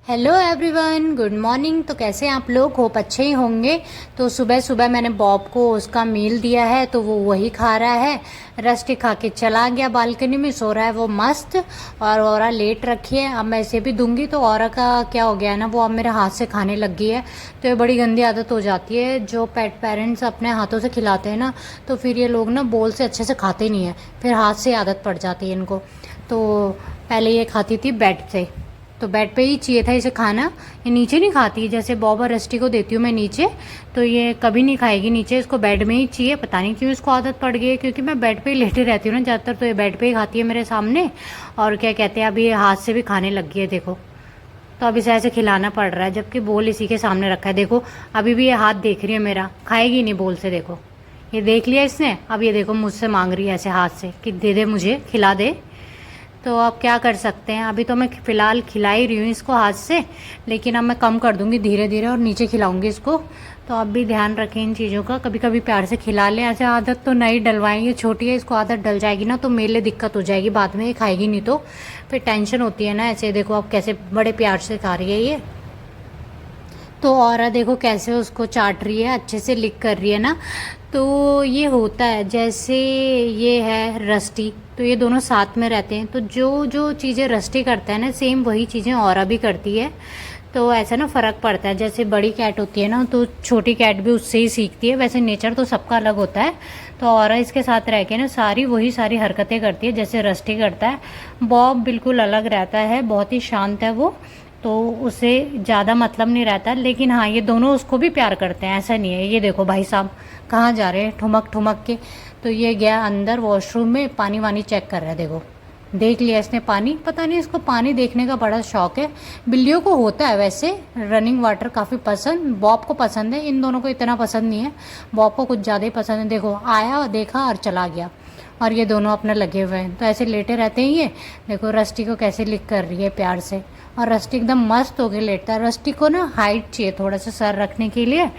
Hello everyone, good morning. तो कैसे हैं आप लोग? होप अच्छे ही होंगे। तो सुबह सुबह मैंने बॉब को उसका मील दिया है तो वो वही खा रहा है। रस्टी खा के चला गया, बालकनी में सो रहा है वो मस्त। और औरा लेट रखी है। अब मैं इसे भी दूंगी तो औरा का क्या हो गया है ना, वो अब मेरे हाथ से खाने लग गई है। तो ये बड़ी गंदी आदत हो जाती है। जो पेट पेरेंट्स अपने हाथों से खिलाते हैं ना, तो फिर ये लोग ना बोल से अच्छे से खाते नहीं है, फिर हाथ से आदत पड़ जाती है इनको। तो पहले ये खाती थी बेड से, तो बेड पे ही चाहिए था इसे खाना। ये नीचे नहीं खाती, जैसे बॉब और रस्टी को देती हूँ मैं नीचे, तो ये कभी नहीं खाएगी नीचे। इसको बेड में ही चाहिए, पता नहीं क्यों इसको आदत पड़ गई है, क्योंकि मैं बेड पे ही लेटी रहती हूँ ना ज़्यादातर, तो ये बेड पे ही खाती है मेरे सामने। और क्या कहते हैं, अभी ये हाथ से भी खाने लग गई है देखो। तो अब इसे ऐसे खिलाना पड़ रहा है, जबकि बोल इसी के सामने रखा है। देखो अभी भी ये हाथ देख रही है मेरा, खाएगी नहीं बोल से। देखो ये देख लिया इसने, अब ये देखो मुझसे मांग रही है ऐसे हाथ से कि दे दे मुझे, खिला दे। तो अब क्या कर सकते हैं, अभी तो मैं फ़िलहाल खिला ही रही हूँ इसको हाथ से, लेकिन अब मैं कम कर दूँगी धीरे धीरे और नीचे खिलाऊँगी इसको। तो अब भी ध्यान रखें इन चीज़ों का, कभी कभी प्यार से खिला लें। ऐसे आदत तो नहीं डलवाएंगे, छोटी है, इसको आदत डल जाएगी ना तो मेरे लिए दिक्कत हो जाएगी बाद में, ये खाएगी नहीं तो फिर टेंशन होती है ना। ऐसे देखो अब कैसे बड़े प्यार से खा रही है ये। तो औरा देखो कैसे उसको चाट रही है, अच्छे से लिक कर रही है ना। तो ये होता है, जैसे ये है रस्टी, तो ये दोनों साथ में रहते हैं, तो जो जो चीज़ें रस्टी करता है ना, सेम वही चीज़ें औरा भी करती है। तो ऐसा ना फ़र्क पड़ता है, जैसे बड़ी कैट होती है ना तो छोटी कैट भी उससे ही सीखती है। वैसे नेचर तो सबका अलग होता है। तो औरा इसके साथ रह के ना सारी हरकतें करती है जैसे रस्टी करता है। बॉब बिल्कुल अलग रहता है, बहुत ही शांत है वो, तो उसे ज़्यादा मतलब नहीं रहता। लेकिन हाँ, ये दोनों उसको भी प्यार करते हैं, ऐसा नहीं है। ये देखो भाई साहब कहाँ जा रहे हैं ठुमक ठुमक के। तो ये गया अंदर वॉशरूम में, पानी वानी चेक कर रहा है। देखो देख लिया इसने पानी, पता नहीं इसको पानी देखने का बड़ा शौक है। बिल्लियों को होता है वैसे रनिंग वाटर काफ़ी पसंद, बॉब को पसंद है, इन दोनों को इतना पसंद नहीं है, बॉब को कुछ ज़्यादा ही पसंद है। देखो आया, देखा और चला गया, और ये दोनों अपने लगे हुए हैं। तो ऐसे लेटे रहते हैं ये। देखो रस्टी को कैसे लिक कर रही है प्यार से, और रस्टी एकदम मस्त होके लेटता है। रस्टी को ना हाइट चाहिए थोड़ा सा सर रखने के लिए,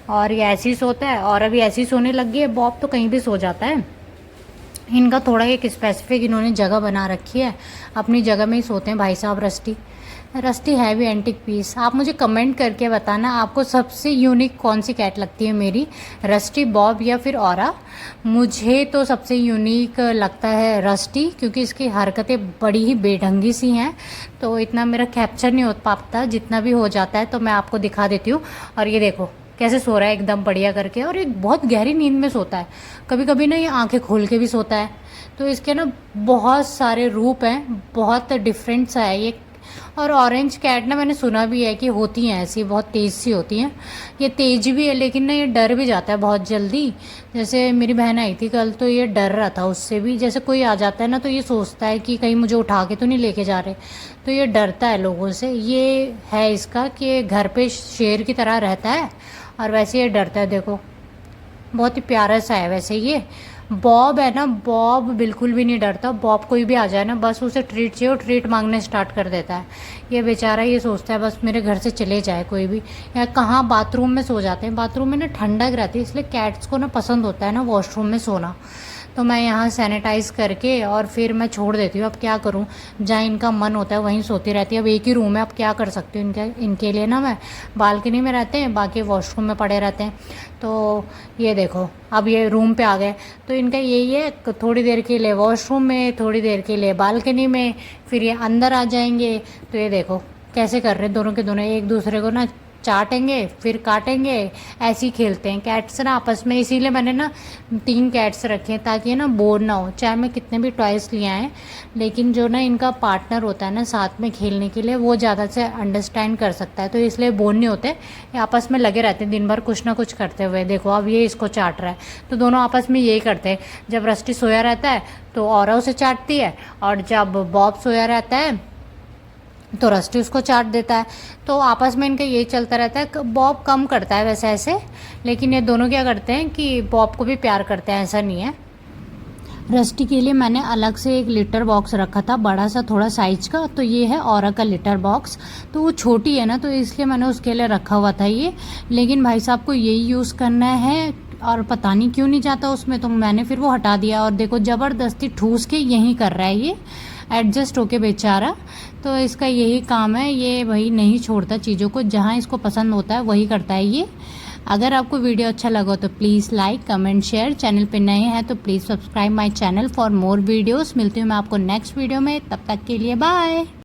और ये ऐसे ही सोता है। और अभी ऐसी सोने लग गई है, बॉब तो कहीं भी सो जाता है। इनका थोड़ा एक स्पेसिफिक इन्होंने जगह बना रखी है, अपनी जगह में ही सोते हैं भाई साहब रस्टी। रस्टी है भी एंटिक पीस। आप मुझे कमेंट करके बताना आपको सबसे यूनिक कौन सी कैट लगती है मेरी, रस्टी, बॉब या फिर औरा। मुझे तो सबसे यूनिक लगता है रस्टी, क्योंकि इसकी हरकतें बड़ी ही बेढंगी सी हैं, तो इतना मेरा कैप्चर नहीं हो पाता, जितना भी हो जाता है तो मैं आपको दिखा देती हूँ। और ये देखो कैसे सो रहा है एकदम बढ़िया करके, और एक बहुत गहरी नींद में सोता है। कभी कभी ना ये आंखें खोल के भी सोता है। तो इसके ना बहुत सारे रूप हैं, बहुत डिफरेंट सा है ये। और ऑरेंज कैट ना मैंने सुना भी है कि होती हैं ऐसी, बहुत तेज़ सी होती हैं। ये तेज भी है, लेकिन ना ये डर भी जाता है बहुत जल्दी। जैसे मेरी बहन आई थी कल, तो ये डर रहा था उससे भी, जैसे कोई आ जाता है ना तो ये सोचता है कि कहीं मुझे उठा के तो नहीं लेके जा रहे, तो ये डरता है लोगों से। ये है इसका कि घर पे शेर की तरह रहता है और वैसे ये डरता है। देखो बहुत ही प्यारा सा है वैसे ये। बॉब है ना, बॉब बिल्कुल भी नहीं डरता। बॉब कोई भी आ जाए ना, बस उसे ट्रीट चाहिए और ट्रीट मांगने स्टार्ट कर देता है। ये बेचारा ये सोचता है बस मेरे घर से चले जाए कोई भी। या कहाँ बाथरूम में सो जाते हैं, बाथरूम में ना ठंडक रहती है, इसलिए कैट्स को ना पसंद होता है ना वॉशरूम में सोना। तो मैं यहाँ सैनिटाइज़ करके और फिर मैं छोड़ देती हूँ। अब क्या करूँ, जहाँ इनका मन होता है वहीं सोती रहती है। अब एक ही रूम है, अब क्या कर सकती हूँ इनके लिए ना। मैं बालकनी में रहते हैं, बाकी वॉशरूम में पड़े रहते हैं। तो ये देखो अब ये रूम पे आ गए, तो इनका यही है, थोड़ी देर के लिए वॉशरूम में, थोड़ी देर के लिए बालकनी में, फिर ये अंदर आ जाएंगे। तो ये देखो कैसे कर रहे हैं दोनों के दोनों, एक दूसरे को ना चाटेंगे फिर काटेंगे, ऐसे ही खेलते हैं कैट्स ना आपस में। इसीलिए मैंने ना 3 कैट्स रखे हैं, ताकि ना बोर ना हो, चाहे मैं कितने भी टॉयस लिए आएँ, लेकिन जो ना इनका पार्टनर होता है ना साथ में खेलने के लिए, वो ज़्यादा से अंडरस्टैंड कर सकता है, तो इसलिए बोर नहीं होते। ये आपस में लगे रहते हैं दिन भर कुछ ना कुछ करते हुए। देखो अब ये इसको चाट रहा है, तो दोनों आपस में यही करते हैं। जब रस्टी सोया रहता है तो औरा उसे चाटती है, और जब बॉब सोया रहता है तो रस्टी उसको चाट देता है। तो आपस में इनका यही चलता रहता है। बॉब कम करता है वैसे ऐसे, लेकिन ये दोनों क्या करते हैं कि बॉब को भी प्यार करते हैं, ऐसा नहीं है। रस्टी के लिए मैंने अलग से एक लिटर बॉक्स रखा था, बड़ा सा थोड़ा साइज का। तो ये है औरा का लिटर बॉक्स, तो वो छोटी है ना, तो इसलिए मैंने उसके लिए रखा हुआ था ये। लेकिन भाई साहब को यही यूज़ करना है, और पता नहीं क्यों नहीं जाता उसमें, तो मैंने फिर वो हटा दिया। और देखो ज़बरदस्ती ठूस के यहीं कर रहा है ये। एडजस्ट होके बेचारा। तो इसका यही काम है, ये भाई नहीं छोड़ता चीज़ों को, जहाँ इसको पसंद होता है वही करता है ये। अगर आपको वीडियो अच्छा लगा तो please like comment share, channel पे नए हैं तो please subscribe my channel for more videos. मिलती हूँ मैं आपको नेक्स्ट वीडियो में, तब तक के लिए बाय।